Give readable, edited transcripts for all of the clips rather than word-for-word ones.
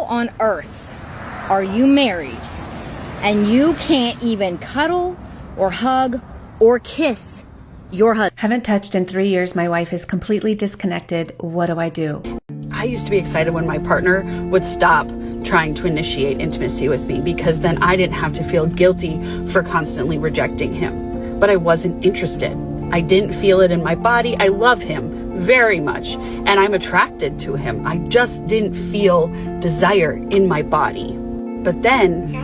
on earth are you married and you can't even cuddle or hug or kiss your husband? Haven't touched in 3 years. My wife is completely disconnected. What do I do? I used to be excited when my partner would stop trying to initiate intimacy with me, because then I didn't have to feel guilty for constantly rejecting him. But I wasn't interested. I didn't feel it in my body. I love him very much, and I'm attracted to him. I just didn't feel desire in my body. But then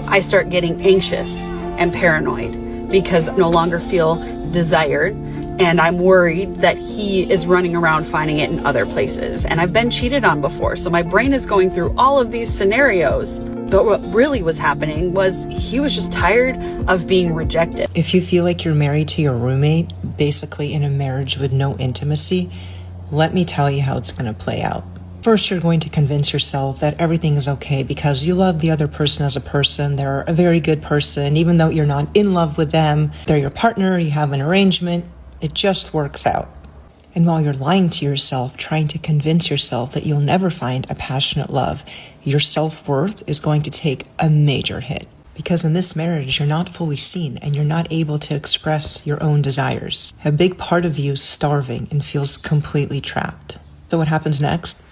I start getting anxious and paranoid because I no longer feel desired, and I'm worried that he is running around finding it in other places. And I've been cheated on before, so my brain is going through all of these scenarios. But what really was happening was he was just tired of being rejected. If you feel like you're married to your roommate, basically in a marriage with no intimacy, let me tell you how it's going to play out. First, you're going to convince yourself that everything is okay because you love the other person as a person. They're a very good person. Even though you're not in love with them, they're your partner, you have an arrangement. It just works out. And while you're lying to yourself, trying to convince yourself that you'll never find a passionate love, your self-worth is going to take a major hit. Because in this marriage, you're not fully seen and you're not able to express your own desires. A big part of you is starving and feels completely trapped. So what happens next?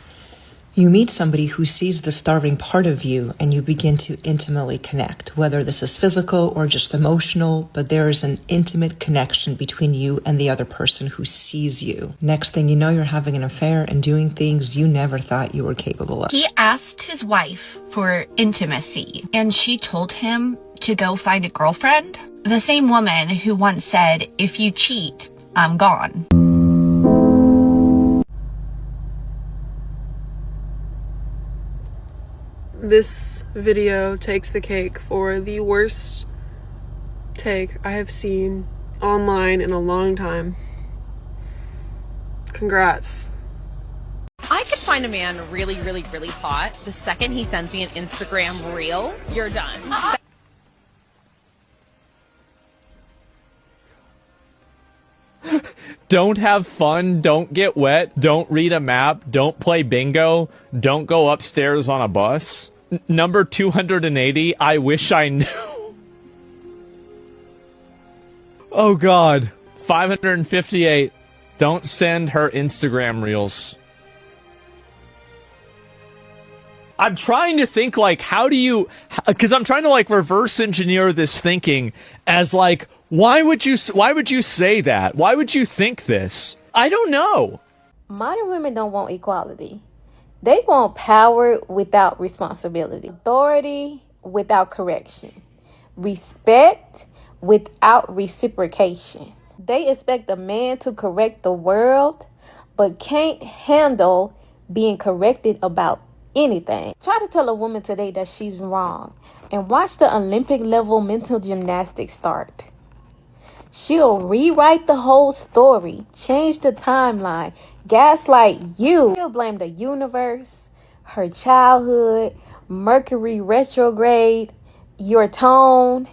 You meet somebody who sees the starving part of you and you begin to intimately connect, whether this is physical or just emotional, but there is an intimate connection between you and the other person who sees you. Next thing you know, you're having an affair and doing things you never thought you were capable of. He asked his wife for intimacy, and she told him to go find a girlfriend. The same woman who once said, "If you cheat, I'm gone." This video takes the cake for the worst take I have seen online in a long time. Congrats. I could find a man really, really, really hot. The second he sends me an Instagram reel, you're done. Don't have fun, don't get wet, don't read a map, don't play bingo, don't go upstairs on a bus. Number 280, I wish I knew. Oh God. 558, don't send her Instagram reels. I'm trying to think, like, how do you, because I'm trying to, like, reverse engineer this thinking as, like, why would you say that? Why would you think this? I don't know. Modern women don't want equality. They want power without responsibility, authority without correction, respect without reciprocation. They expect a man to correct the world, but can't handle being corrected about anything. Try to tell a woman today that she's wrong and watch the Olympic level mental gymnastics start. She'll rewrite the whole story, change the timeline, gaslight you. She'll blame the universe, her childhood, Mercury retrograde, your tone,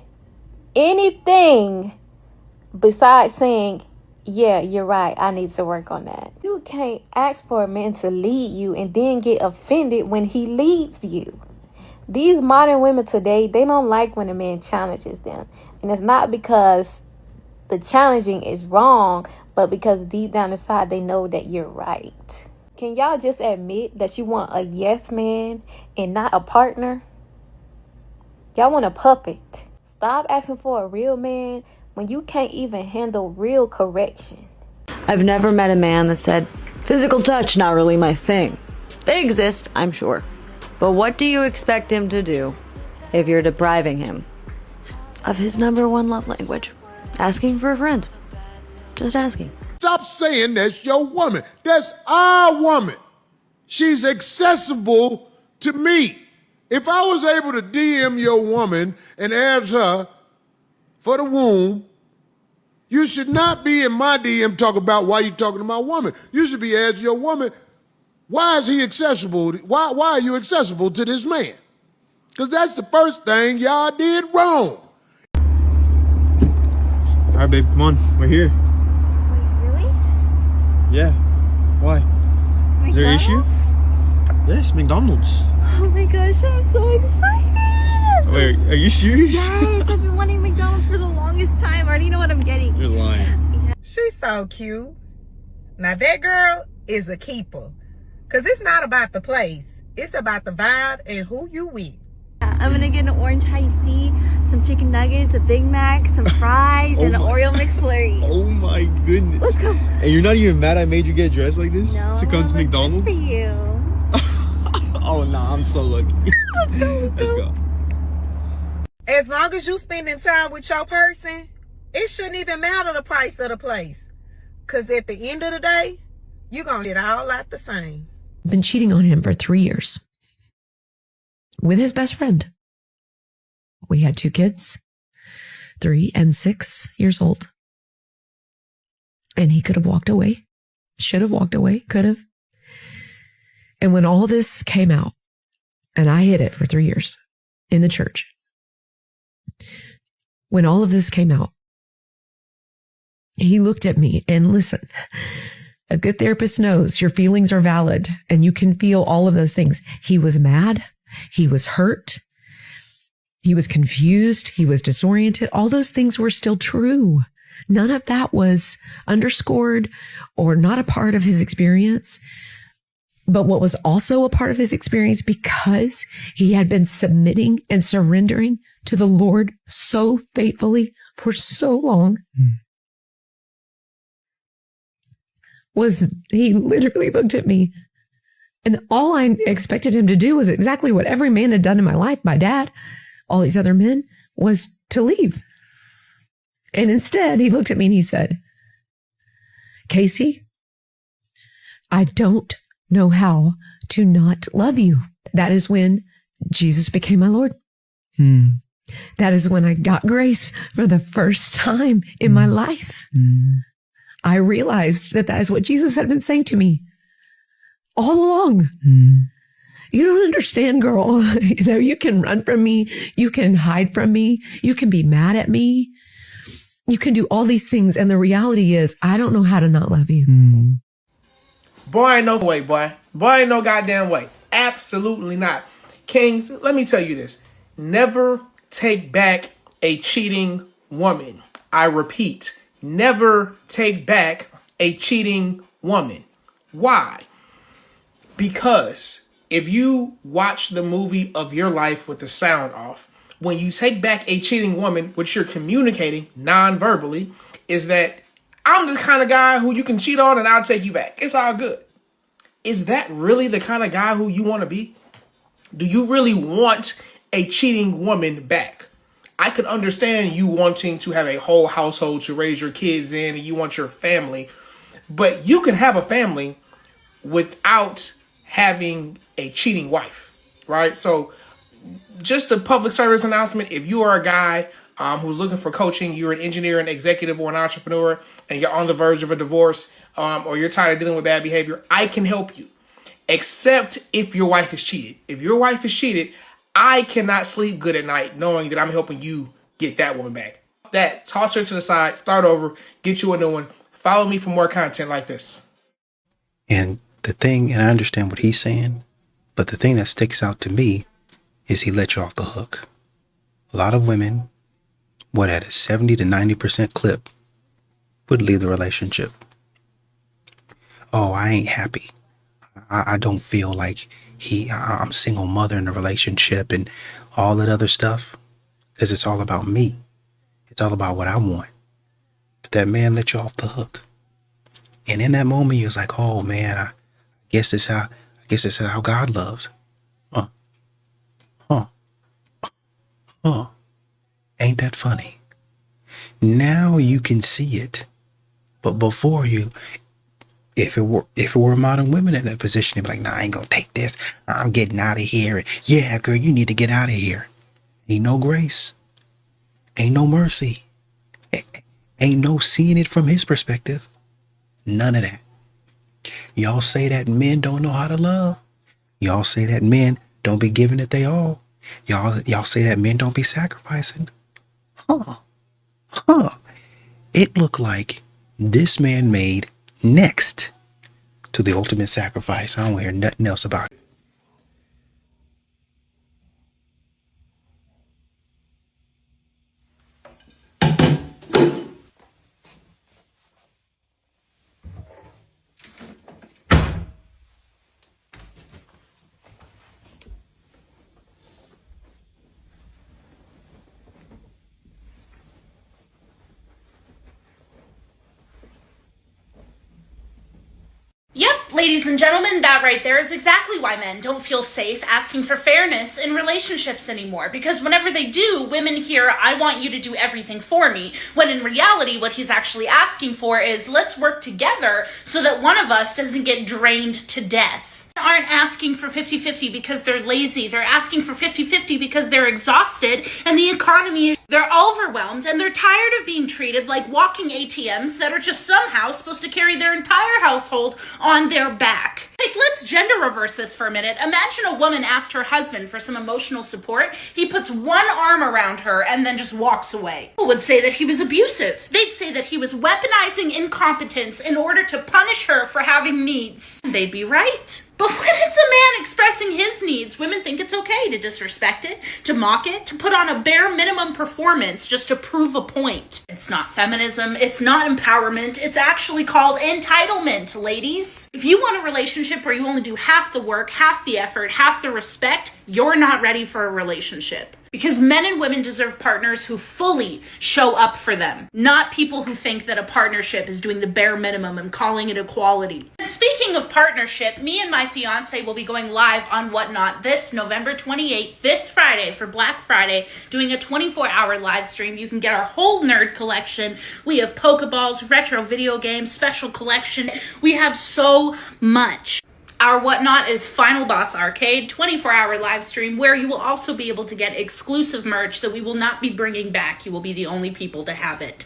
anything besides saying, yeah, you're right, I need to work on that. You can't ask for a man to lead you and then get offended when he leads you. These modern women today, they don't like when a man challenges them. And it's not because the challenging is wrong, but because deep down inside they know that you're right. Can y'all just admit that you want a yes man and not a partner? Y'all want a puppet. Stop asking for a real man when you can't even handle real correction. I've never met a man that said, physical touch, not really my thing. They exist, I'm sure. But what do you expect him to do if you're depriving him of his number one love language? Asking for a friend. Just asking. Stop saying that's your woman. That's our woman. She's accessible to me. If I was able to DM your woman and ask her for the womb, you should not be in my DM talking about why you talking to my woman. You should be asking your woman, why is he accessible? Why are you accessible to this man? Because that's the first thing y'all did wrong. All right, babe, come on. We're here. Wait, really? Yeah. Why? McDonald's? Is there an issue? Yes, McDonald's. Oh my God. Are you serious? Yes, I've been wanting McDonald's for the longest time. I already know what I'm getting. You're lying. She's so cute. Now that girl is a keeper. Cause it's not about the place. It's about the vibe and who you with. I'm gonna get an orange high C, some chicken nuggets, a Big Mac, some fries, and an Oreo McFlurry. Oh my goodness. Let's go. And you're not even mad I made you get dressed like this? No, to come to but McDonald's? good for you. Oh nah, I'm so lucky. Let's go. Let's go. As long as you spending time with your person, it shouldn't even matter the price of the place. Cause at the end of the day, you're gonna get all out the same. I've been cheating on him for 3 years with his best friend. We had 2 kids, 3 and 6 years old. And he could have walked away, should have walked away, could have. And when all this came out, and I hid it for 3 years in the church, when all of this came out, he looked at me and listen, a good therapist knows your feelings are valid and you can feel all of those things. He was mad. He was hurt. He was confused. He was disoriented. All those things were still true. None of that was underscored or not a part of his experience. But what was also a part of his experience, because he had been submitting and surrendering to the Lord so faithfully for so long, was he literally looked at me, and all I expected him to do was exactly what every man had done in my life, my dad, all these other men, was to leave. And instead, he looked at me and he said, Casey, I don't know how to not love you. That is when Jesus became my Lord. That is when I got grace for the first time in my life. I realized that that is what Jesus had been saying to me all along. You don't understand, girl. You can run from me. You can hide from me. You can be mad at me. You can do all these things. And the reality is, I don't know how to not love you. Boy, ain't no way, boy. Boy, ain't no goddamn way. Absolutely not. Kings, let me tell you this. Never take back a cheating woman. I repeat, never take back a cheating woman. Why? Because if you watch the movie of your life with the sound off, when you take back a cheating woman, what you're communicating non-verbally is that I'm the kind of guy who you can cheat on and I'll take you back. It's all good. Is that really the kind of guy who you want to be? Do you really want a cheating woman back? I could understand you wanting to have a whole household to raise your kids in and you want your family, but you can have a family without having a cheating wife, right? So just a public service announcement. If you are a guy who's looking for coaching, you're an engineer, an executive, or an entrepreneur, and you're on the verge of a divorce, or you're tired of dealing with bad behavior, I can help you. Except if your wife is cheated. If your wife is cheated, I cannot sleep good at night knowing that I'm helping you get that woman back. Toss her to the side, start over, get you a new one. Follow me for more content like this. And the thing, and I understand what he's saying, but the thing that sticks out to me is he let you off the hook. A lot of women, at a 70 to 90% clip, would leave the relationship. Oh, I ain't happy. I don't feel like I'm single mother in a relationship and all that other stuff, because it's all about me. It's all about what I want. But that man let you off the hook. And in that moment, you was like, oh man, I guess it's how God loves. Ain't that funny? Now you can see it. But before if it were modern women in that position, they'd be like, nah, I ain't gonna take this. I'm getting out of here. Yeah, girl, you need to get out of here. Ain't no grace. Ain't no mercy. Ain't no seeing it from his perspective. None of that. Y'all say that men don't know how to love. Y'all say that men don't be giving it they all. Y'all say that men don't be sacrificing. It looked like this man made next to the ultimate sacrifice. I don't hear nothing else about it. Ladies and gentlemen, that right there is exactly why men don't feel safe asking for fairness in relationships anymore. Because whenever they do, women hear, I want you to do everything for me. When in reality, what he's actually asking for is, let's work together so that one of us doesn't get drained to death. Aren't asking for 50-50 because they're lazy. They're asking for 50-50 because they're exhausted and the economy is, they're overwhelmed and they're tired of being treated like walking ATMs that are just somehow supposed to carry their entire household on their back. Like, let's gender reverse this for a minute. Imagine a woman asked her husband for some emotional support. He puts one arm around her and then just walks away. People would say that he was abusive. They'd say that he was weaponizing incompetence in order to punish her for having needs. They'd be right. But when it's a man expressing his needs, women think it's okay to disrespect it, to mock it, to put on a bare minimum performance just to prove a point. It's not feminism, it's not empowerment, it's actually called entitlement, ladies. If you want a relationship where you only do half the work, half the effort, half the respect, you're not ready for a relationship. Because men and women deserve partners who fully show up for them, not people who think that a partnership is doing the bare minimum and calling it equality. And speaking of partnership, me and my fiance will be going live on Whatnot this November 28th, this Friday for Black Friday, doing a 24-hour live stream. You can get our whole nerd collection. We have Pokeballs, retro video games, special collection. We have so much. Our Whatnot is Final Boss Arcade, 24-hour live stream where you will also be able to get exclusive merch that we will not be bringing back. You will be the only people to have it.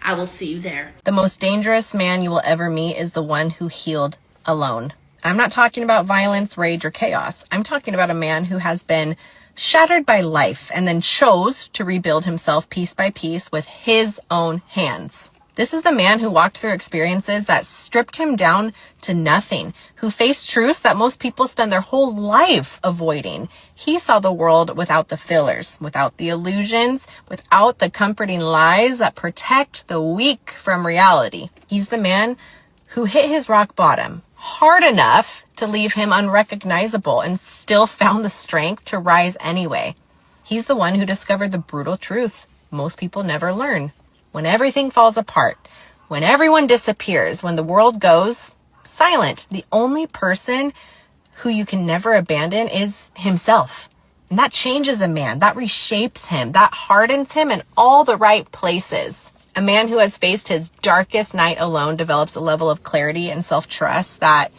I will see you there. The most dangerous man you will ever meet is the one who healed alone. I'm not talking about violence, rage, or chaos. I'm talking about a man who has been shattered by life and then chose to rebuild himself piece by piece with his own hands. This is the man who walked through experiences that stripped him down to nothing, who faced truths that most people spend their whole life avoiding. He saw the world without the fillers, without the illusions, without the comforting lies that protect the weak from reality. He's the man who hit his rock bottom hard enough to leave him unrecognizable and still found the strength to rise anyway. He's the one who discovered the brutal truth most people never learn. When everything falls apart, when everyone disappears, when the world goes silent, the only person who you can never abandon is himself. And that changes a man, that reshapes him, that hardens him in all the right places. A man who has faced his darkest night alone develops a level of clarity and self-trust that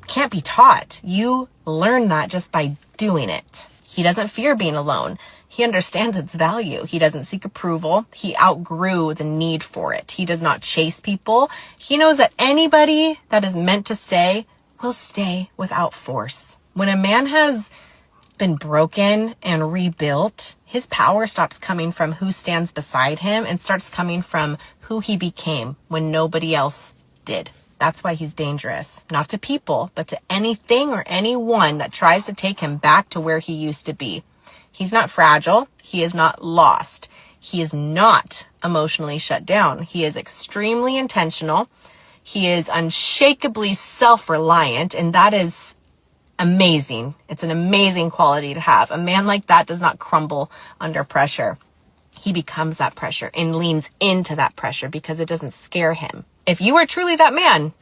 can't be taught. You learn that just by doing it. He doesn't fear being alone. He understands its value. He doesn't seek approval. He outgrew the need for it. He does not chase people. He knows that anybody that is meant to stay will stay without force. When a man has been broken and rebuilt, his power stops coming from who stands beside him and starts coming from who he became when nobody else did. That's why he's dangerous. Not to people, but to anything or anyone that tries to take him back to where he used to be. He's not fragile. He is not lost. He is not emotionally shut down. He is extremely intentional. He is unshakably self-reliant, and that is amazing. It's an amazing quality to have. A man like that does not crumble under pressure. He becomes that pressure and leans into that pressure because it doesn't scare him. If you are truly that man,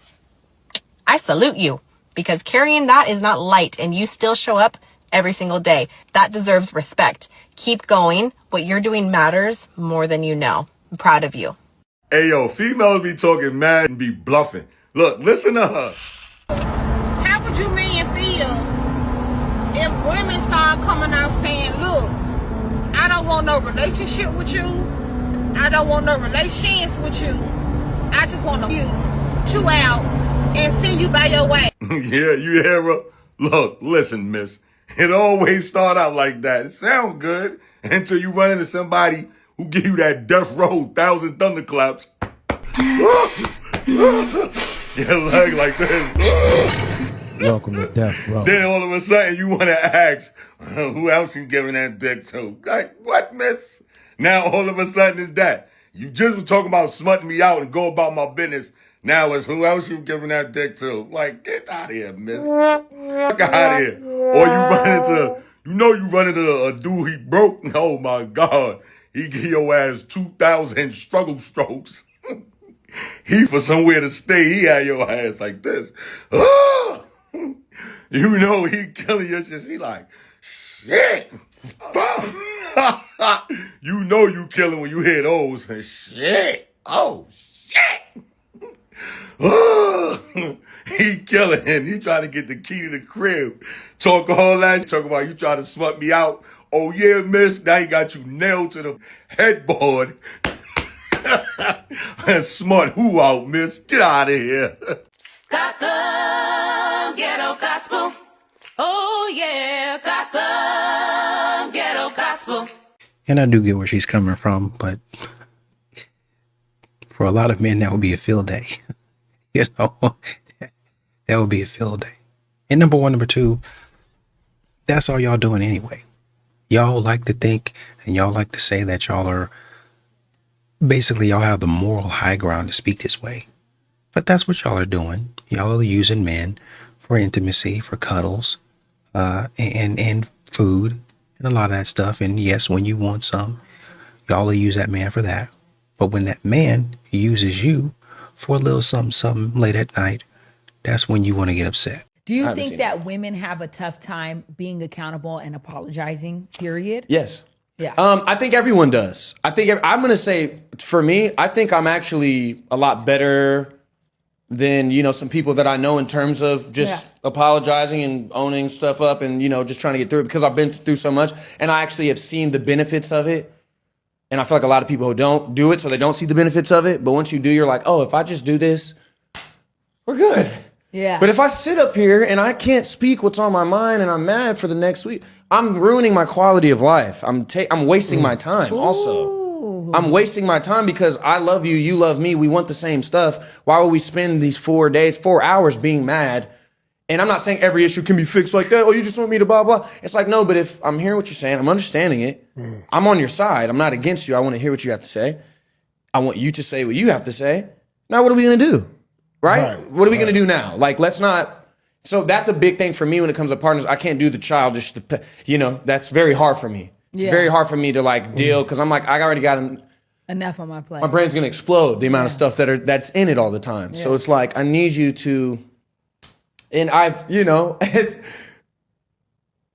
I salute you, because carrying that is not light, and you still show up every single day. That deserves respect. Keep going. What you're doing matters more than you know. I'm proud of you. Hey, yo, females be talking mad and be bluffing. Look, listen to her. How would you men feel if women start coming out saying, look, I don't want no relationship with you. I don't want no relations with you. I just want to you out and send you by your way. Yeah, you hear her? Look, listen, miss. It always start out like that. It sounds good until you run into somebody who give you that death row 1,000 thunderclaps. Your leg like this. Welcome to death row. Then all of a sudden you want to ask, who else you giving that dick to? Like, what, miss? Now all of a sudden it's that. You just was talking about smutting me out and go about my business. Now it's who else you giving that dick to? Like, get out of here, miss. Fuck out of here. Or you run into a dude he broke. Oh my God. He give your ass 2,000 struggle strokes. He for somewhere to stay, he had your ass like this. Oh! You know he killing your shit. She like, shit. You know you killing when you hear those. Shit. Oh, shit. Oh, he killing him. He trying to get the key to the crib. Talk all that. Talk about you trying to smut me out. Oh yeah, miss. Now he got you nailed to the headboard. And smut who out, miss? Get out of here. Got the ghetto gospel. Oh yeah, got the ghetto gospel. And I do get where she's coming from, but for a lot of men, that would be a field day. You know, that would be a field day. And number one, number two, that's all y'all doing anyway. Y'all like to think and y'all like to say that y'all are basically, y'all have the moral high ground to speak this way. But that's what y'all are doing. Y'all are using men for intimacy, for cuddles, and food, and a lot of that stuff. And yes, when you want some, y'all will use that man for that. But when that man uses you for a little something late at night, that's when you want to get upset. Do you think that women have a tough time being accountable and apologizing, period? Yes. Yeah. I think everyone does. I'm going to say, for me, I think I'm actually a lot better than, some people that I know in terms of just apologizing and owning stuff up and, just trying to get through it, because I've been through so much and I actually have seen the benefits of it. And I feel like a lot of people who don't do it, so they don't see the benefits of it. But once you do, you're like, oh, if I just do this, we're good. Yeah. But if I sit up here and I can't speak what's on my mind and I'm mad for the next week, I'm ruining my quality of life. I'm wasting my time also. I'm wasting my time because I love you, you love me, we want the same stuff. Why would we spend these 4 hours being mad? And I'm not saying every issue can be fixed like that. Oh, you just want me to blah, blah. It's like, no, but if I'm hearing what you're saying, I'm understanding it. I'm on your side. I'm not against you. I want to hear what you have to say. I want you to say what you have to say. Now, what are we going to do? Right? What are we going to do now? Like, let's not. So that's a big thing for me when it comes to partners. I can't do the childish, that's very hard for me. It's very hard for me to like deal, because I'm like, I already got enough on my plate. My brain's going to explode, the amount of stuff that's in it all the time. So it's like, I need you to, and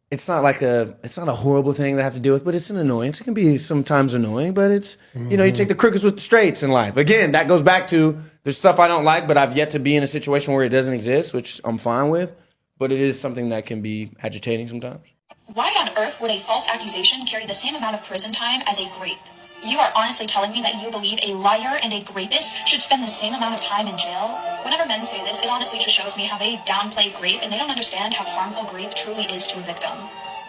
it's not a horrible thing to have to deal with, but it's an annoyance. It can be sometimes annoying, but it's, you take the crookeds with the straights in life. Again, that goes back to, there's stuff I don't like, but I've yet to be in a situation where it doesn't exist, which I'm fine with, but it is something that can be agitating sometimes. Why on earth would a false accusation carry the same amount of prison time as a grape? You are honestly telling me that you believe a liar and a rapist should spend the same amount of time in jail? Whenever men say this, it honestly just shows me how they downplay grape and they don't understand how harmful grape truly is to a victim.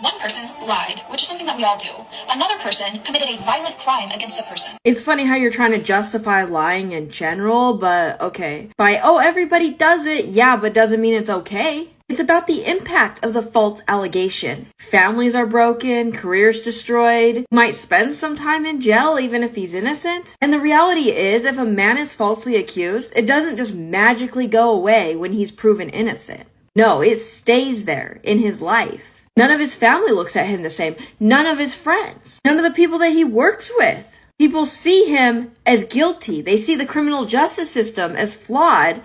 One person lied, which is something that we all do. Another person committed a violent crime against a person. It's funny how you're trying to justify lying in general, but okay. Everybody does it, yeah, but doesn't mean it's okay. It's about the impact of the false allegation. Families are broken, careers destroyed, might spend some time in jail even if he's innocent. And the reality is, if a man is falsely accused, it doesn't just magically go away when he's proven innocent. No, it stays there in his life. None of his family looks at him the same. None of his friends. None of the people that he works with. People see him as guilty. They see the criminal justice system as flawed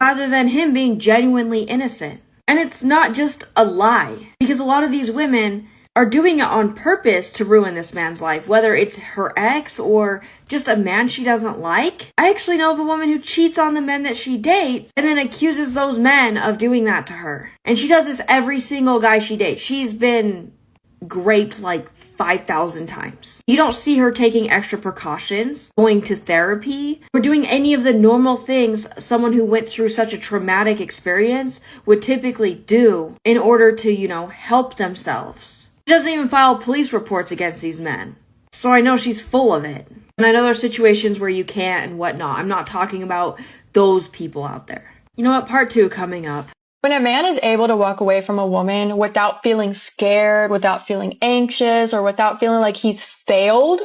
rather than him being genuinely innocent. And it's not just a lie, because a lot of these women are doing it on purpose to ruin this man's life, whether it's her ex or just a man she doesn't like. I actually know of a woman who cheats on the men that she dates and then accuses those men of doing that to her. And she does this every single guy she dates. She's been raped like 5,000 times. You don't see her taking extra precautions, going to therapy, or doing any of the normal things someone who went through such a traumatic experience would typically do in order to, help themselves. She doesn't even file police reports against these men. So I know she's full of it. And I know there's situations where you can't and whatnot. I'm not talking about those people out there. You know what? Part 2 coming up. When a man is able to walk away from a woman without feeling scared, without feeling anxious, or without feeling like he's failed,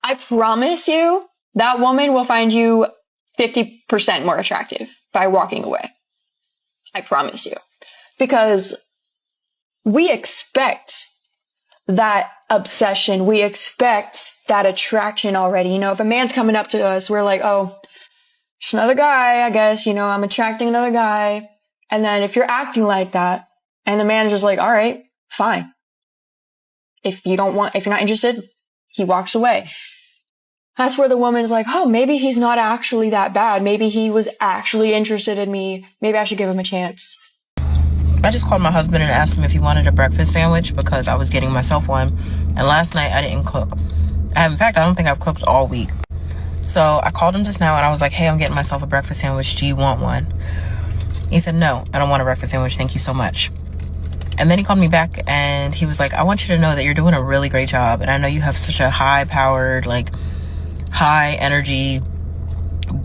I promise you that woman will find you 50% more attractive by walking away. I promise you. Because we expect that obsession. We expect that attraction already. You know, if a man's coming up to us, we're like, oh, just another guy, I guess, you know, I'm attracting another guy. And then if you're acting like that and the man is just like, all right, fine. If you're not interested, he walks away. That's where the woman is like, oh, maybe he's not actually that bad. Maybe he was actually interested in me. Maybe I should give him a chance. I just called my husband and asked him if he wanted a breakfast sandwich because I was getting myself one. And last night I didn't cook. In fact, I don't think I've cooked all week. So I called him just now and I was like, hey, I'm getting myself a breakfast sandwich. Do you want one? He said, no, I don't want a breakfast sandwich. Thank you so much. And then he called me back and he was like, I want you to know that you're doing a really great job. And I know you have such a high-powered, like high energy,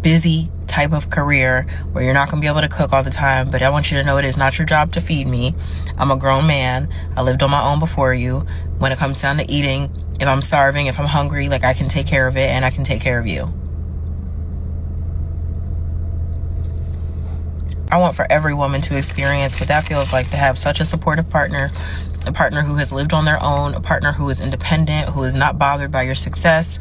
busy type of career where you're not going to be able to cook all the time. But I want you to know it is not your job to feed me. I'm a grown man. I lived on my own before you. When it comes down to eating, if I'm starving, if I'm hungry, like I can take care of it and I can take care of you. I want for every woman to experience what that feels like, to have such a supportive partner, a partner who has lived on their own, a partner who is independent, who is not bothered by your success,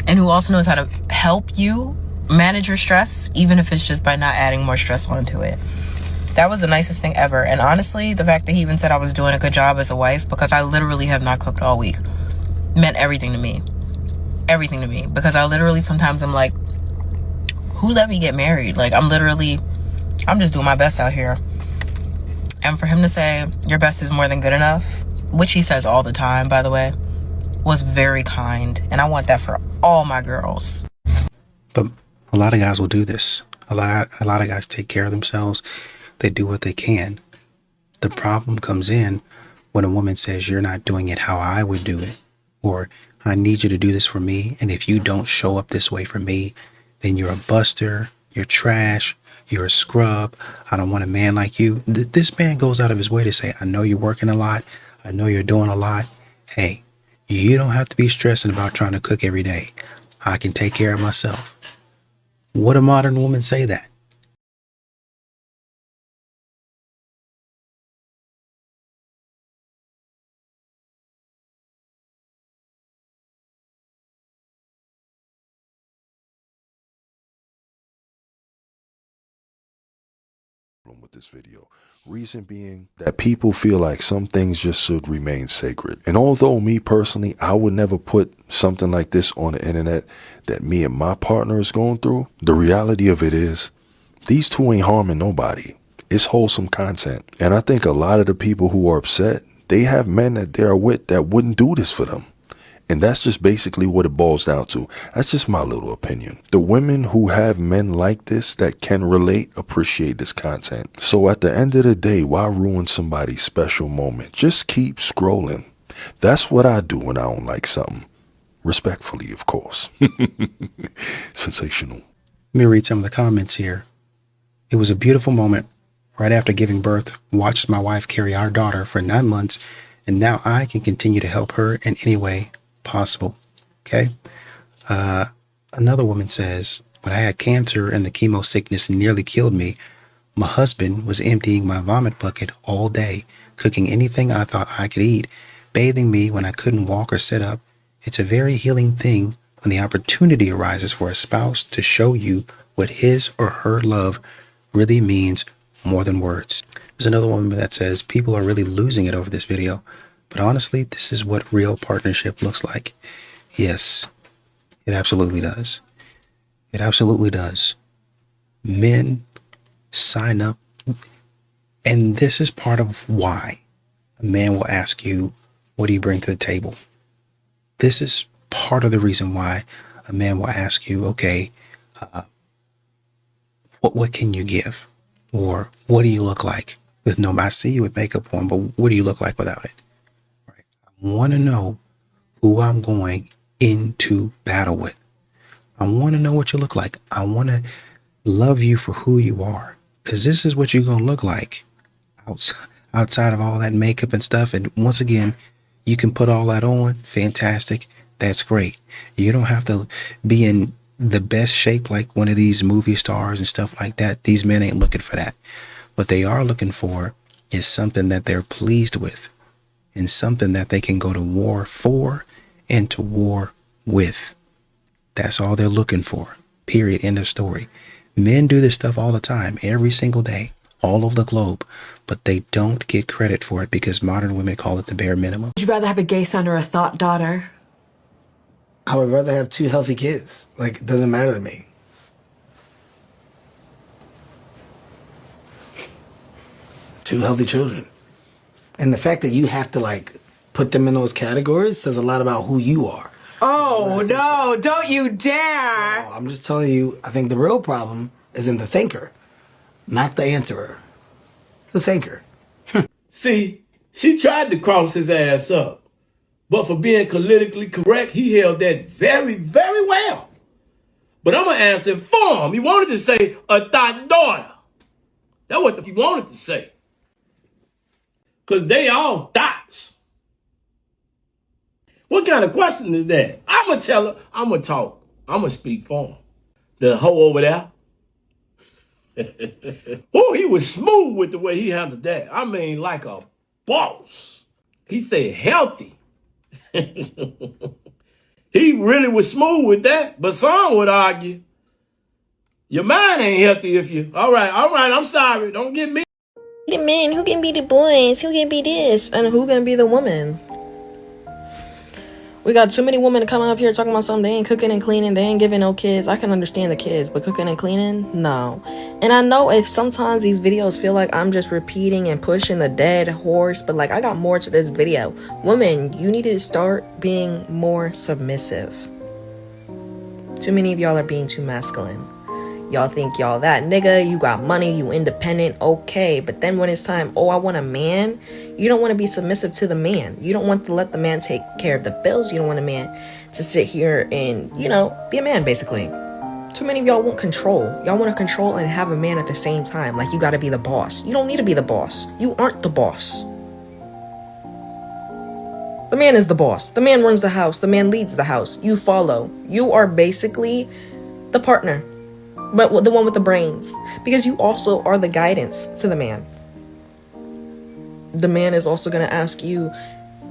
and who also knows how to help you manage your stress, even if it's just by not adding more stress onto it. That was the nicest thing ever. And honestly, the fact that he even said I was doing a good job as a wife, because I literally have not cooked all week, meant everything to me. Everything to me. Because I literally sometimes I'm like, who let me get married? Like, I'm just doing my best out here. And for him to say, your best is more than good enough, which he says all the time, by the way, was very kind. And I want that for all my girls. But a lot of guys will do this. A lot of guys take care of themselves. They do what they can. The problem comes in when a woman says, you're not doing it how I would do it. Or, I need you to do this for me. And if you don't show up this way for me, then you're a buster, you're trash, you're a scrub. I don't want a man like you. This man goes out of his way to say, I know you're working a lot. I know you're doing a lot. Hey, you don't have to be stressing about trying to cook every day. I can take care of myself. Would a modern woman say that? With this video. Reason being that people feel like some things just should remain sacred. And although me personally, I would never put something like this on the internet that me and my partner is going through, the reality of it is these two ain't harming nobody. It's wholesome content. And I think a lot of the people who are upset, they have men that they are with that wouldn't do this for them. And that's just basically what it boils down to. That's just my little opinion. The women who have men like this that can relate appreciate this content. So at the end of the day, why ruin somebody's special moment? Just keep scrolling. That's what I do when I don't like something. Respectfully, of course. Sensational. Let me read some of the comments here. It was a beautiful moment. Right after giving birth, watched my wife carry our daughter for 9 months, and now I can continue to help her in any way possible. Okay. Another woman says, when I had cancer and the chemo sickness nearly killed me, my husband was emptying my vomit bucket all day, cooking anything I thought I could eat, bathing me when I couldn't walk or sit up. It's a very healing thing when the opportunity arises for a spouse to show you what his or her love really means more than words. There's another woman that says, people are really losing it over this video. But honestly, this is what real partnership looks like. Yes, it absolutely does. It absolutely does. Men sign up. And this is part of why a man will ask you, what do you bring to the table? This is part of the reason why a man will ask you, okay, what can you give? Or what do you look like with no, I see you with makeup on, but what do you look like without it? Right? I want to know who I'm going into battle with. I want to know what you look like. I want to love you for who you are, because this is what you're going to look like outside of all that makeup and stuff. And once again, you can put all that on. Fantastic. That's great. You don't have to be in the best shape like one of these movie stars and stuff like that. These men ain't looking for that. What they are looking for is something that they're pleased with. and something that they can go to war for and to war with. That's all they're looking for. Period. End of story. Men do this stuff all the time, every single day, all over the globe, but they don't get credit for it because modern women call it the bare minimum. Would you rather have a gay son or a thought daughter? I would rather have 2 healthy kids. Like, it doesn't matter to me. Two healthy children. And the fact that you have to, like, put them in those categories says a lot about who you are. Oh, no, don't you dare. No, I'm just telling you, I think the real problem is in the thinker, not the answerer. The thinker. See, she tried to cross his ass up, but for being politically correct, he held that very, very well. But I'm going to answer for him. He wanted to say a thought daughter. That's what he wanted to say. Because they all thoughts. What kind of question is that? I'm going to tell her, I'm going to talk. I'm going to speak for him. The hoe over there. Oh, he was smooth with the way he handled that. I mean, like a boss. He said healthy. He really was smooth with that. But some would argue, your mind ain't healthy if you... All right, I'm sorry. Don't get me. The men, who can be the boys, who can be this, and who can be the woman? We got too many women coming up here talking about something. They ain't cooking and cleaning. They ain't giving no kids. I can understand the kids, but cooking and cleaning? No. And I know if sometimes these videos feel like I'm just repeating and pushing the dead horse, but like I got more to this video. Women, you need to start being more submissive. Too many of y'all are being too masculine. Y'all think y'all that nigga, you got money, you independent, okay. But then when it's time, oh, I want a man, you don't want to be submissive to the man. You don't want to let the man take care of the bills. You don't want a man to sit here and, you know, be a man, basically. Too many of y'all want control. Y'all want to control and have a man at the same time. Like, you got to be the boss. You don't need to be the boss. You aren't the boss. The man is the boss. The man runs the house. The man leads the house. You follow. You are basically the partner. But the one with the brains, because you also are the guidance to the man. The man is also going to ask you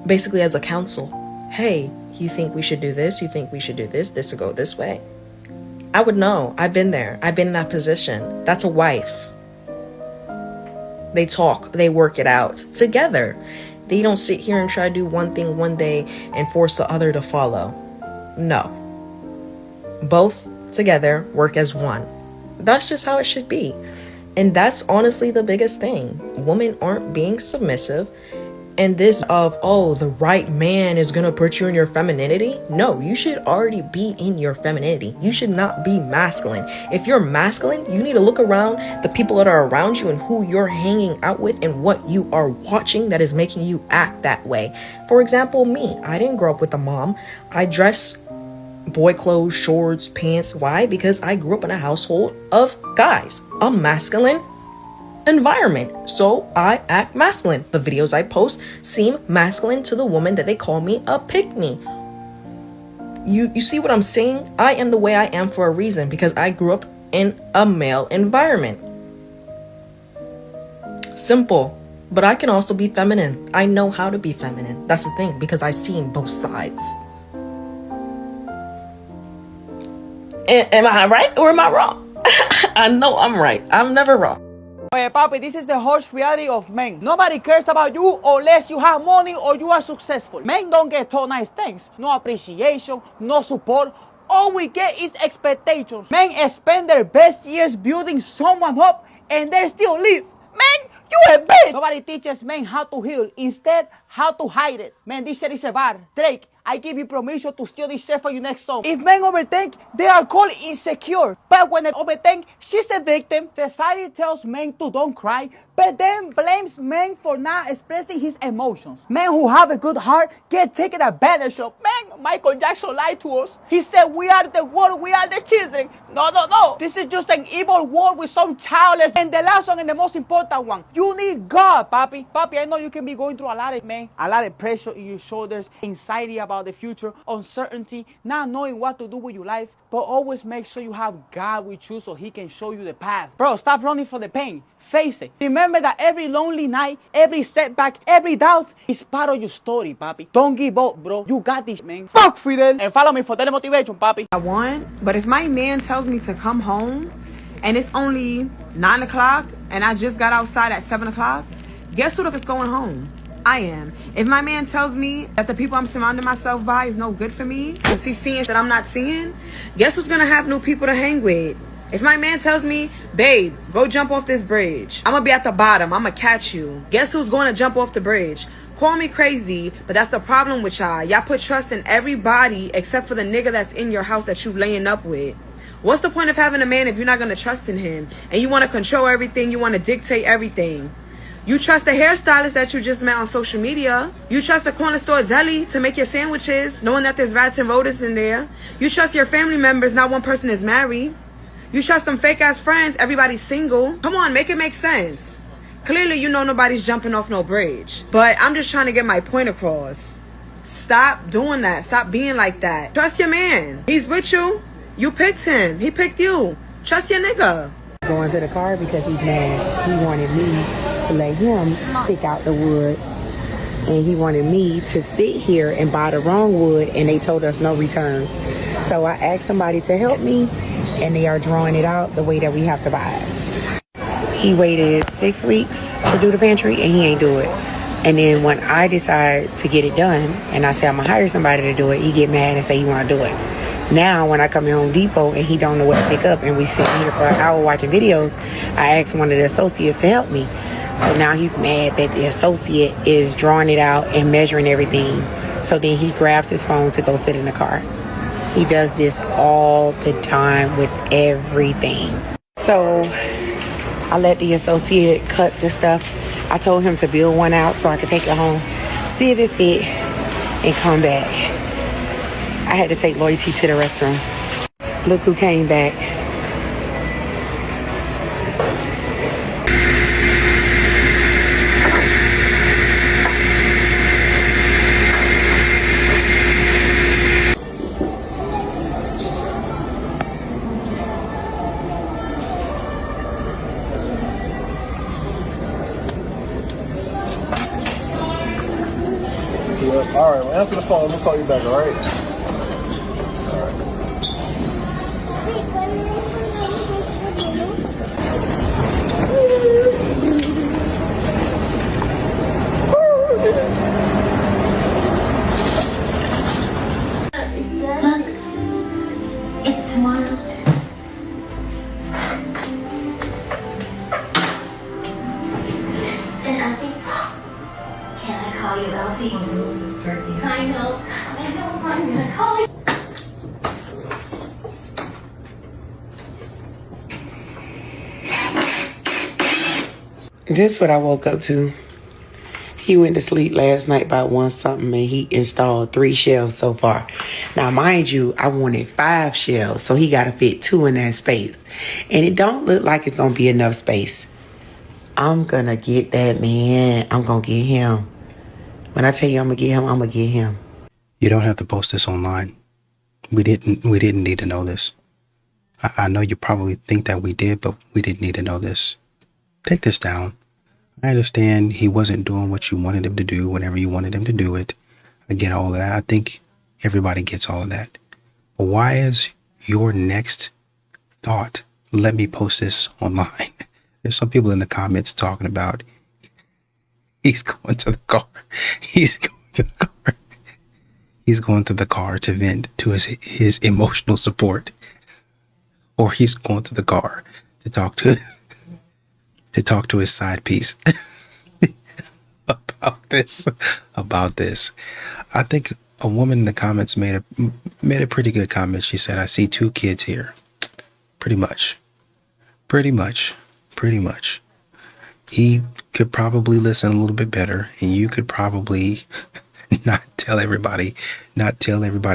basically as a counsel, hey, you think we should do this? You think we should do this? This will go this way? I would know. I've been there. I've been in that position. That's a wife. They talk. They work it out together. They don't sit here and try to do one thing one day and force the other to follow. No. Both together work as one. That's just how it should be. And that's honestly the biggest thing. Women aren't being submissive. And this of, oh, the right man is gonna put you in your femininity. No, you should already be in your femininity. You should not be masculine. If you're masculine, you need to look around the people that are around you and who you're hanging out with and what you are watching that is making you act that way. For example, me, I didn't grow up with a mom. I dress boy clothes, shorts, pants. Why? Because I grew up in a household of guys, a masculine environment. So I act masculine. The videos I post seem masculine to the woman that they call me a pick-me. You see what I'm saying? I am the way I am for a reason, because I grew up in a male environment. Simple. But I can also be feminine. I know how to be feminine. That's the thing, because I've seen both sides. Am I right or am I wrong? I know I'm right. I'm never wrong. Hey, papi, this is the harsh reality of men. Nobody cares about you unless you have money or you are successful. Men don't get told nice things. No appreciation, no support. All we get is expectations. Men spend their best years building someone up and they still leave. Men, you a bitch. Nobody teaches men how to heal. Instead, how to hide it. Man, this shit is a bar. Drake, I give you permission to steal this shit for your next song. If men overthink, they are called insecure. But when they overthink, she's a victim. Society tells men to don't cry, but then blames men for not expressing his emotions. Men who have a good heart get taken advantage of. Man, Michael Jackson lied to us. He said we are the world, we are the children. No. This is just an evil world with some childless. And the last one and the most important one. You need God, papi. Papi, I know you can be going through a lot of pressure in your shoulders, anxiety about about the future, uncertainty, not knowing what to do with your life, but always make sure you have God with you so he can show you the path. Bro, stop running from the pain. Face it. Remember that every lonely night, every setback, every doubt is part of your story, papi. Don't give up, bro. You got this, man. Fuck Fidel. And follow me for daily motivation, papi. I want, but if my man tells me to come home and it's only 9 o'clock and I just got outside at 7 o'clock, guess what if it's going home? I am. If my man tells me that the people I'm surrounding myself by is no good for me, because he's seeing that I'm not seeing, guess who's gonna have new people to hang with? If my man tells me, babe, go jump off this bridge, I'm gonna be at the bottom, I'm gonna catch you, guess who's gonna jump off the bridge? Call me crazy, but that's the problem with y'all. Y'all put trust in everybody except for the nigga that's in your house that you laying up with. What's the point of having a man if you're not gonna trust in him? And you wanna control everything, you wanna dictate everything. You trust the hairstylist that you just met on social media. You trust the corner store deli to make your sandwiches, knowing that there's rats and rodents in there. You trust your family members, not one person is married. You trust them fake ass friends, everybody's single. Come on, make it make sense. Clearly you know nobody's jumping off no bridge. But I'm just trying to get my point across. Stop doing that. Stop being like that. Trust your man. He's with you. You picked him. He picked you. Trust your nigga. Going to the car because he's mad. He wanted me to let him pick out the wood. And he wanted me to sit here and buy the wrong wood, and they told us no returns. So I asked somebody to help me, and they are drawing it out the way that we have to buy it. He waited 6 weeks to do the pantry, and he ain't do it. And then when I decide to get it done, and I say I'm gonna hire somebody to do it, he get mad and say he wanna do it. Now when I come to Home Depot and he don't know what to pick up, and we sit here for an hour watching videos, I asked one of the associates to help me. So now he's mad that the associate is drawing it out and measuring everything. So then he grabs his phone to go sit in the car. He does this all the time with everything. So I let the associate cut the stuff. I told him to build one out so I could take it home, see if it fit, and come back. I had to take Loyalty to the restroom. Look who came back. All right, well, answer the phone. We'll call you back, all right? All right. Look, it's tomorrow. And Elsie, can I call you Elsie? I know I'm gonna call you. This is what I woke up to. He went to sleep last night by 1 something and he installed 3 shelves so far. Now, mind you, I wanted 5 shelves, so he got to fit 2 in that space. And it don't look like it's going to be enough space. I'm going to get that man. I'm going to get him. When I tell you I'm going to get him, I'm going to get him. You don't have to post this online. We didn't need to know this. I know you probably think that we did, but we didn't need to know this. Take this down. I understand he wasn't doing what you wanted him to do whenever you wanted him to do it. I get all of that. I think everybody gets all of that. But why is your next thought, let me post this online? There's some people in the comments talking about he's going to the car. He's going to the car. He's going to the car to vent to his emotional support. Or he's going to the car to talk to his side piece about this. I think a woman in the comments made a pretty good comment. She said, I see 2 kids here. Pretty much. He could probably listen a little bit better, and you could probably not tell everybody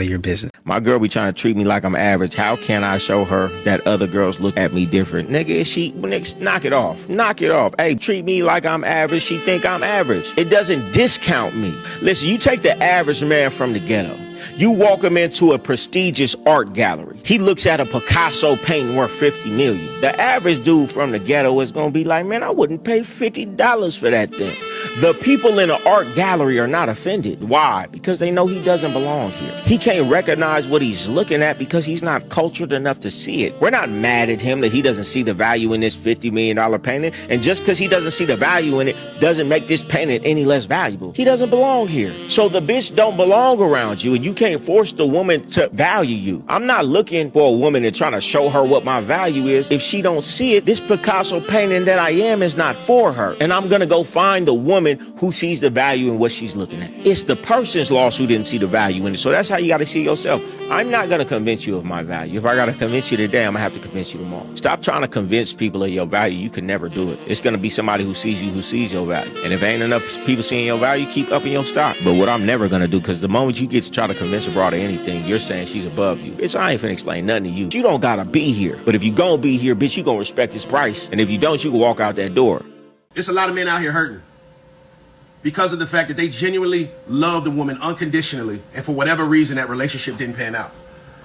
your business. My girl be trying to treat me like I'm average. How can I show her that other girls look at me different? Nigga, knock it off. Knock it off. Hey, treat me like I'm average. She think I'm average. It doesn't discount me. Listen, you take the average man from the ghetto. You walk him into a prestigious art gallery. He looks at a Picasso painting worth $50 million. The average dude from the ghetto is going to be like, man, I wouldn't pay $50 for that thing. The people in the art gallery are not offended. Why? Because they know he doesn't belong here. He can't recognize what he's looking at because he's not cultured enough to see it. We're not mad at him that he doesn't see the value in this $50 million painting. And just because he doesn't see the value in it doesn't make this painting any less valuable. He doesn't belong here. So the bitch don't belong around you, and you can't force the woman to value you. I'm not looking for a woman and trying to show her what my value is. If she don't see it, this Picasso painting that I am is not for her. And I'm going to go find the woman who sees the value in what she's looking at. It's the person's loss who didn't see the value in it. So that's how you got to see yourself. I'm not going to convince you of my value. If I got to convince you today, I'm going to have to convince you tomorrow. Stop trying to convince people of your value. You can never do it. It's going to be somebody who sees you, who sees your value. And if ain't enough people seeing your value, keep upping your stock. But what I'm never going to do, because the moment you get to try to convince a broad of anything, you're saying she's above you. Bitch, I ain't finna explain nothing to you. You don't got to be here. But if you going to be here, bitch, you going to respect his price. And if you don't, you can walk out that door. It's a lot of men out here hurting because of the fact that they genuinely loved the woman unconditionally, and for whatever reason that relationship didn't pan out.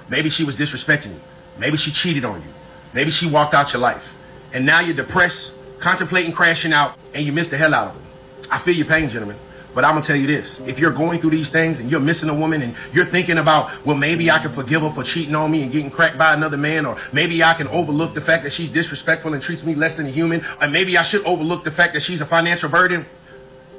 Maybe she was disrespecting you. Maybe she cheated on you. Maybe she walked out your life. And now you're depressed, contemplating crashing out, and you missed the hell out of it. I feel your pain, gentlemen. But I'm going to tell you this. If you're going through these things and you're missing a woman and you're thinking about, well, maybe I can forgive her for cheating on me and getting cracked by another man, or maybe I can overlook the fact that she's disrespectful and treats me less than a human, or maybe I should overlook the fact that she's a financial burden,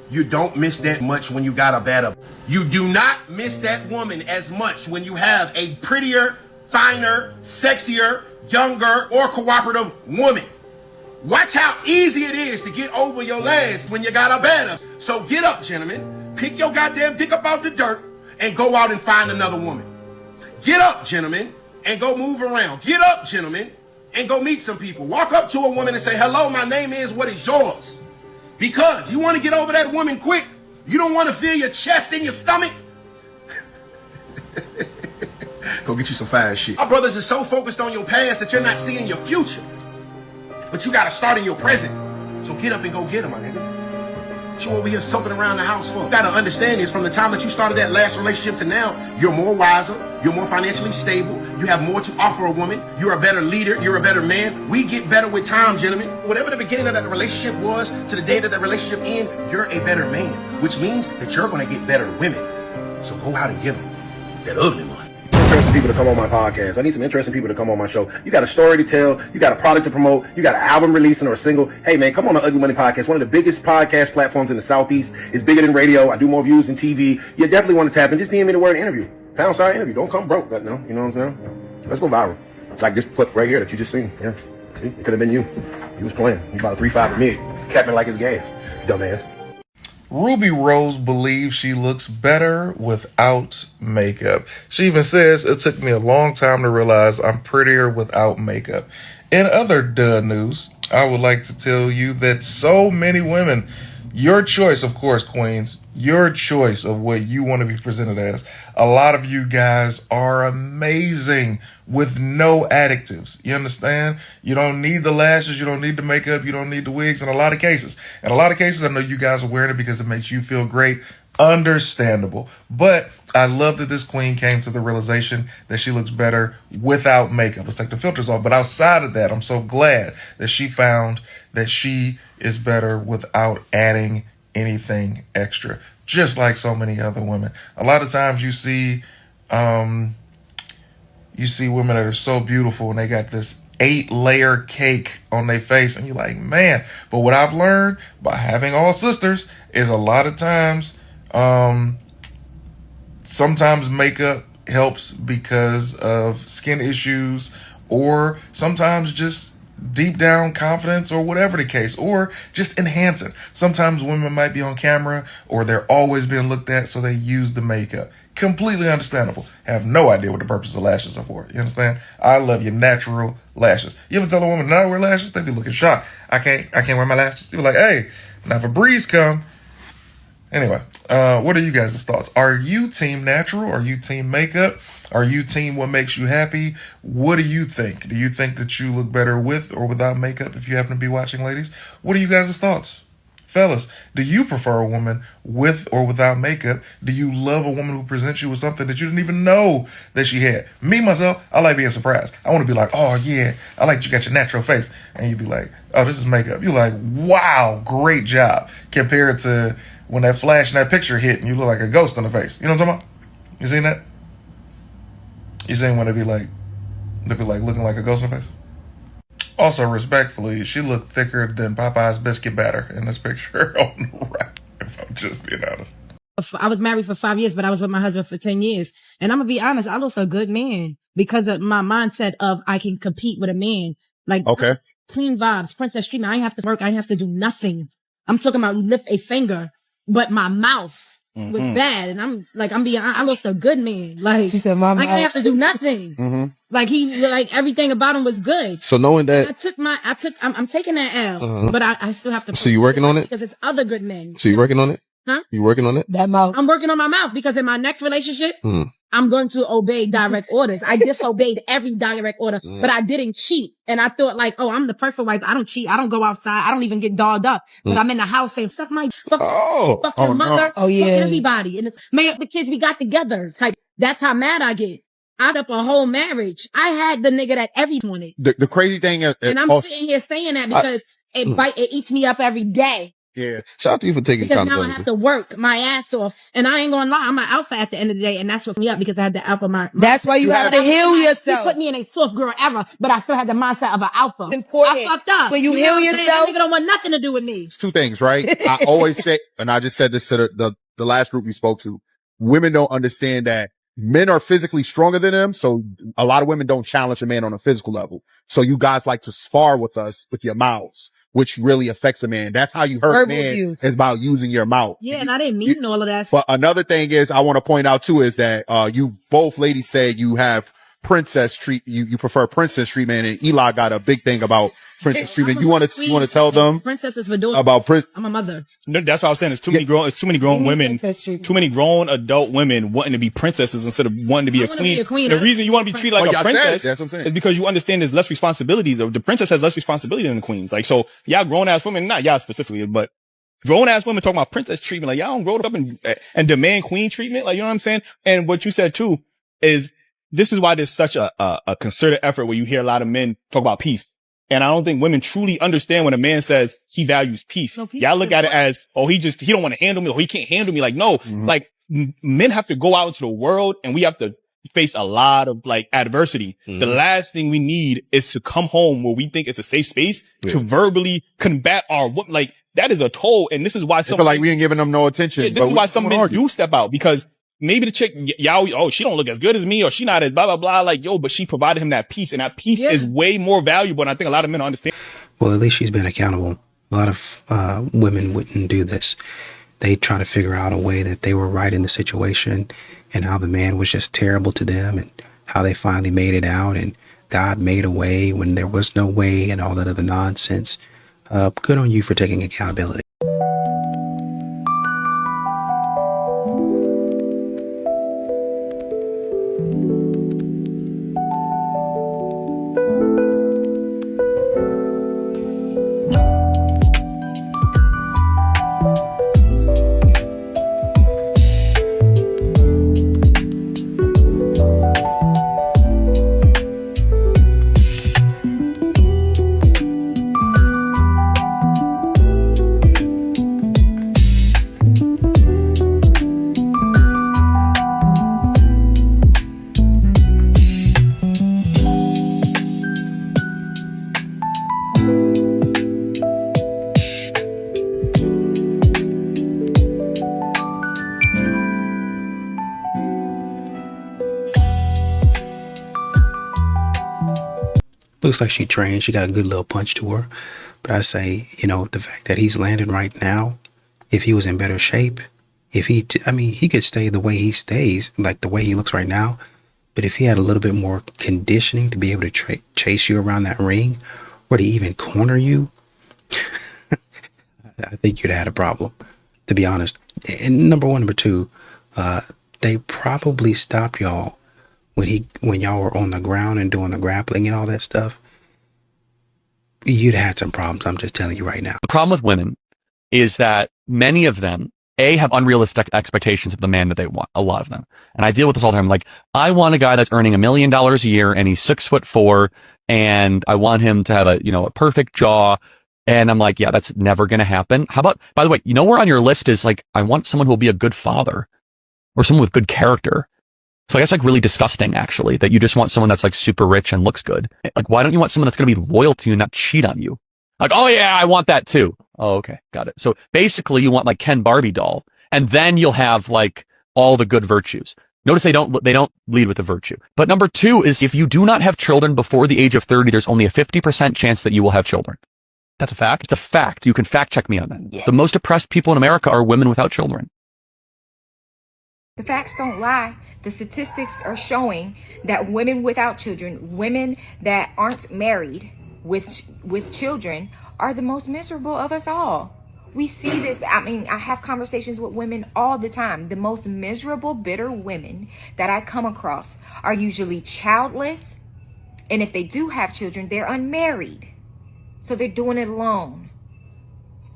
you don't miss that much when you got a better. You do not miss that woman as much when you have a prettier, finer, sexier, younger, or cooperative woman. Watch how easy it is to get over your last when you got a better. So get up, gentlemen. Pick your goddamn dick up out the dirt and go out and find another woman. Get up, gentlemen, and go move around. Get up, gentlemen, and go meet some people. Walk up to a woman and say, hello, my name is, what is yours? Because you want to get over that woman quick. You don't want to feel your chest in your stomach. Go get you some fire shit. Our brothers are so focused on your past that you're not seeing your future. But you got to start in your present. So get up and go get them, my nigga. What you over here soaking around the house for? You got to understand this. From the time that you started that last relationship to now, you're more wiser. You're more financially stable. You have more to offer a woman. You're a better leader. You're a better man. We get better with time, gentlemen. Whatever the beginning of that relationship was to the day that relationship ends, you're a better man, which means that you're going to get better women. So go out and get them. That ugly one. Interesting people to come on my podcast. I need some interesting people to come on my show. You got a story to tell. You got a product to promote. You got an album releasing or a single. Hey, man, come on the Ugly Money Podcast. One of the biggest podcast platforms in the Southeast. It's bigger than radio. I do more views than TV. You definitely want to tap in. Just DM me the word interview. £1 interview. Don't come broke. No, you know what I'm saying? Let's go viral. It's like this clip right here that you just seen. Yeah. See? It could have been you. He was playing. He about 3.5 a mid. Capping like his gas. Dumbass. Ruby Rose believes she looks better without makeup. She even says, it took me a long time to realize I'm prettier without makeup. In other duh news, I would like to tell you that so many women, your choice, of course, queens, your choice of what you want to be presented as. A lot of you guys are amazing with no additives. You understand? You don't need the lashes. You don't need the makeup. You don't need the wigs in a lot of cases. In a lot of cases, I know you guys are wearing it because it makes you feel great. Understandable. But I love that this queen came to the realization that she looks better without makeup. Let's take the filters off. But outside of that, I'm so glad that she found that she is better without adding anything extra, just like so many other women. A lot of times you see women that are so beautiful and they got this 8-layer cake on their face and you're like, man. But what I've learned by having all sisters is a lot of times, sometimes makeup helps because of skin issues, or sometimes just deep down confidence, or whatever the case, or just enhance it. Sometimes women might be on camera or they're always being looked at, so they use the makeup. Completely understandable. Have no idea what the purpose of lashes are for. You understand? I love your natural lashes. You ever tell a woman not to wear lashes? They be looking shocked. I can't wear my lashes. You be like, hey, now if a breeze come. Anyway, what are you guys' thoughts? Are you team natural? Are you team makeup? Are you team what makes you happy? What do you think? Do you think that you look better with or without makeup if you happen to be watching, ladies? What are you guys' thoughts? Fellas, do you prefer a woman with or without makeup? Do you love a woman who presents you with something that you didn't even know that she had? Me, myself, I like being surprised. I want to be like, oh yeah, I like you got your natural face. And you'd be like, oh, this is makeup. You're like, wow, great job. Compared to when that flash and that picture hit and you look like a ghost on the face. You know what I'm talking about? You seen that? You seen when they'd be like looking like a ghost in the face? Also, respectfully, she looked thicker than Popeye's biscuit batter in this picture on the right, if I'm just being honest. I was married for 5 years, but I was with my husband for 10 years. And I'm going to be honest, I lost a good man because of my mindset of I can compete with a man. Like, okay, clean vibes, princess treatment. I ain't have to work. I ain't have to do nothing. I'm talking about lift a finger, but my mouth was bad. And I lost a good man. Like, she said, I didn't have to do nothing. Like everything about him was good. So knowing that, I'm taking that L, but I still have to. So you working on it? Because it's other good men. So you working on it? Huh? You working on it? That mouth. I'm working on my mouth because in my next relationship, I'm going to obey direct orders. I disobeyed every direct order, but I didn't cheat. And I thought like, oh, I'm the perfect wife. I don't cheat. I don't go outside. I don't even get dogged up. But I'm in the house saying, suck my, fuck your mother, fuck everybody. And it's, may the kids we got together. Type. That's how mad I get. Out of a whole marriage. I had the nigga that everyone wanted. The crazy thing is, and I'm sitting here saying that because it eats me up every day. Yeah. Shout out to you for taking because accountability. now I have to work my ass off. And I ain't gonna lie, I'm an alpha at the end of the day. And that's what me up because I had the alpha mind. That's why you have to heal yourself. You put me in a soft girl era, but I still had the mindset of an alpha. It's important. I fucked up. When you heal yourself. That nigga don't want nothing to do with me. It's two things, right? I always say, and I just said this to the last group we spoke to, women don't understand that men are physically stronger than them. So a lot of women don't challenge a man on a physical level. So you guys like to spar with us with your mouths, which really affects a man. That's how you hurt a man is about using your mouth. Yeah, and I didn't mean all of that. But another thing is I want to point out too is that you both ladies said you have you prefer princess treatment, and Eli got a big thing about princess treatment. You want to tell them princesses for doing about I'm a mother. No, that's what I was saying. It's too many grown women, too many grown adult women wanting to be princesses instead of wanting to be a queen. The reason you want to be treated like a princess is because you understand there's less responsibility. The princess has less responsibility than the queen. Like, so y'all grown ass women, not y'all specifically, but grown ass women talking about princess treatment. Like, y'all don't grow up and demand queen treatment. Like, you know what I'm saying? And what you said too is this is why there's such a concerted effort where you hear a lot of men talk about peace. And I don't think women truly understand when a man says he values peace. Y'all look at it as, oh, he don't want to handle me, or he can't handle me. Like, no, like men have to go out into the world and we have to face a lot of like adversity. The last thing we need is to come home where we think it's a safe space to verbally combat our, like, that is a toll. And this is why some feel like we ain't giving them no attention. Yeah, this is why some men do step out, because maybe the chick, y'all, oh, she don't look as good as me, or she not as blah, blah, blah. Like, yo, but she provided him that peace, and that peace is way more valuable. And I think a lot of men don't understand. Well, at least she's been accountable. A lot of women wouldn't do this. They try to figure out a way that they were right in the situation and how the man was just terrible to them and how they finally made it out and God made a way when there was no way and all that other nonsense. Good on you for taking accountability. Looks like she trained. She got a good little punch to her. But I say, the fact that he's landing right now, if he was in better shape, he could stay the way he stays, like the way he looks right now. But if he had a little bit more conditioning to be able to chase you around that ring or to even corner you, I think you'd have had a problem, to be honest. And number one, number two, they probably stopped y'all when y'all were on the ground and doing the grappling and all that stuff. You'd had some problems. I'm just telling you right now. The problem with women is that many of them, have unrealistic expectations of the man that they want. A lot of them. And I deal with this all the time. Like, I want a guy that's earning $1 million a year and he's 6'4", and I want him to have a perfect jaw. And I'm like, yeah, that's never going to happen. How about, by the way, where on your list is like, I want someone who will be a good father or someone with good character. So I guess like really disgusting, actually, that you just want someone that's like super rich and looks good. Like, why don't you want someone that's going to be loyal to you and not cheat on you? Like, oh yeah, I want that too. Oh, okay. Got it. So basically you want like Ken Barbie doll, and then you'll have like all the good virtues. Notice they don't lead with the virtue. But number 2 is if you do not have children before the age of 30, there's only a 50% chance that you will have children. That's a fact. It's a fact. You can fact check me on that. Yeah. The most oppressed people in America are women without children. The facts don't lie. The statistics are showing that women without children, women that aren't married with children, are the most miserable of us all. We see this. I mean, I have conversations with women all the time. The most miserable, bitter women that I come across are usually childless. And if they do have children, they're unmarried. So they're doing it alone.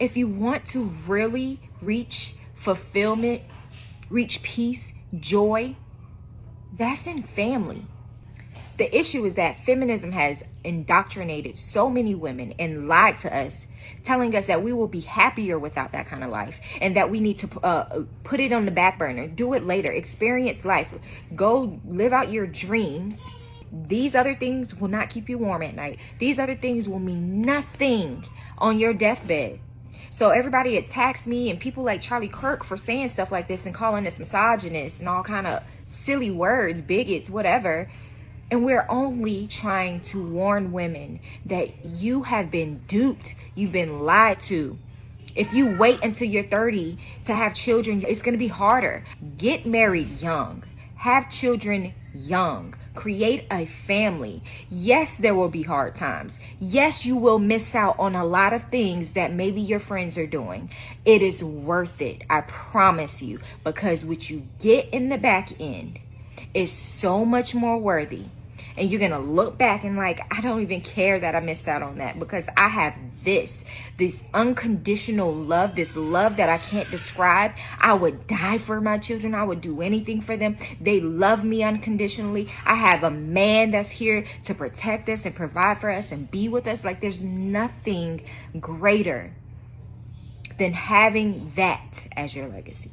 If you want to really reach fulfillment, reach peace, joy, that's in family. The issue is that feminism has indoctrinated so many women and lied to us, telling us that we will be happier without that kind of life, and that we need to put it on the back burner, do it later, experience life, go live out your dreams. These other things will not keep you warm at night. These other things will mean nothing on your deathbed. So everybody attacks me and people like Charlie Kirk for saying stuff like this and calling us misogynist and all kind of silly words, bigots, whatever. And we're only trying to warn women that you have been duped. You've been lied to. If you wait until you're 30 to have children, it's going to be harder. Get married young. Have children young. Create a family. Yes, there will be hard times. Yes, you will miss out on a lot of things that maybe your friends are doing. It is worth it. I promise you. Because what you get in the back end is so much more worthy. And you're going to look back and like, I don't even care that I missed out on that, because I have this unconditional love, this love that I can't describe. I would die for my children. I would do anything for them. They love me unconditionally. I have a man that's here to protect us and provide for us and be with us. Like, there's nothing greater than having that as your legacy.